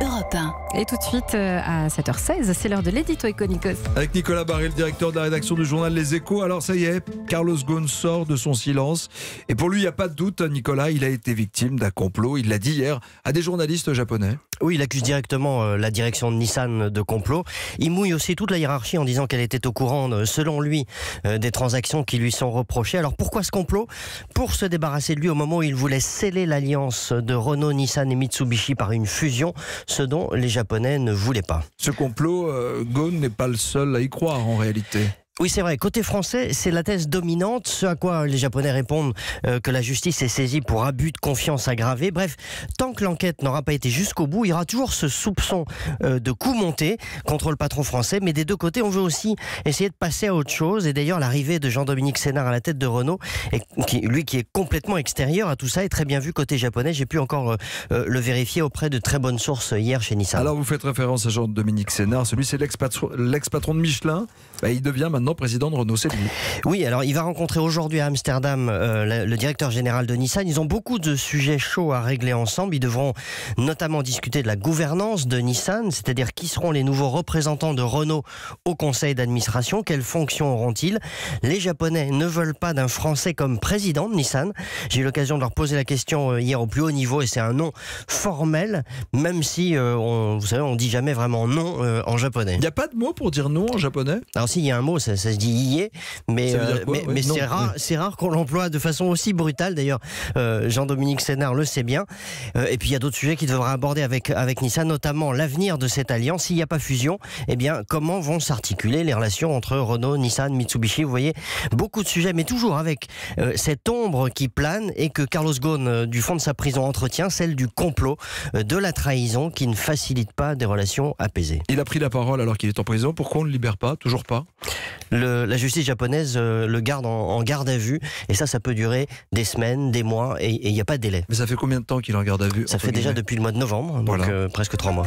Europe 1. Et tout de suite, à 7h16, c'est l'heure de l'édito Econicos. Avec Nicolas Barré, le directeur de la rédaction du journal Les Échos. Alors ça y est, Carlos Ghosn sort de son silence. Et pour lui, il n'y a pas de doute, Nicolas, il a été victime d'un complot. Il l'a dit hier à des journalistes japonais. Oui, il accuse directement la direction de Nissan de complot. Il mouille aussi toute la hiérarchie en disant qu'elle était au courant, selon lui, des transactions qui lui sont reprochées. Alors pourquoi ce complot ? Pour se débarrasser de lui au moment où il voulait sceller l'alliance de Renault, Nissan et Mitsubishi par une fusion, ce dont les Japonais ne voulaient pas. Ce complot, Ghosn n'est pas le seul à y croire en réalité. Oui, c'est vrai. Côté français, c'est la thèse dominante, ce à quoi les Japonais répondent que la justice est saisie pour abus de confiance aggravé. Bref, tant que l'enquête n'aura pas été jusqu'au bout, il y aura toujours ce soupçon de coup monté contre le patron français. Mais des deux côtés, on veut aussi essayer de passer à autre chose. Et d'ailleurs, l'arrivée de Jean-Dominique Sénard à la tête de Renault, lui qui est complètement extérieur à tout ça, est très bien vu côté japonais. J'ai pu encore le vérifier auprès de très bonnes sources hier chez Nissan. Alors vous faites référence à Jean-Dominique Sénard. Celui, c'est l'ex-patron de Michelin. Il devient maintenant président de Renault, c'est lui. Oui, alors il va rencontrer aujourd'hui à Amsterdam le directeur général de Nissan. Ils ont beaucoup de sujets chauds à régler ensemble. Ils devront notamment discuter de la gouvernance de Nissan, c'est-à-dire qui seront les nouveaux représentants de Renault au conseil d'administration, quelles fonctions auront-ils. Les Japonais ne veulent pas d'un Français comme président de Nissan. J'ai eu l'occasion de leur poser la question hier au plus haut niveau et c'est un non formel, même si, vous savez, on dit jamais vraiment non en japonais. Il n'y a pas de mot pour dire non en japonais ? Alors si, il y a un mot, ça se dit ié, mais c'est rare qu'on l'emploie de façon aussi brutale. D'ailleurs, Jean-Dominique Sénard le sait bien. Et puis il y a d'autres sujets qu'il devra aborder avec Nissan, notamment l'avenir de cette alliance. S'il n'y a pas fusion, eh bien, comment vont s'articuler les relations entre Renault, Nissan, Mitsubishi ? Vous voyez, beaucoup de sujets, mais toujours avec cette ombre qui plane et que Carlos Ghosn, du fond de sa prison, entretient, celle du complot, de la trahison qui ne facilite pas des relations apaisées. Il a pris la parole alors qu'il est en prison. Pourquoi on ne le libère pas ? Toujours pas ? La justice japonaise le garde en garde à vue et ça peut durer des semaines, des mois et il n'y a pas de délai. Mais ça fait combien de temps qu'il est en garde à vue ? Ça fait déjà depuis le mois de novembre, donc voilà. presque 3 mois.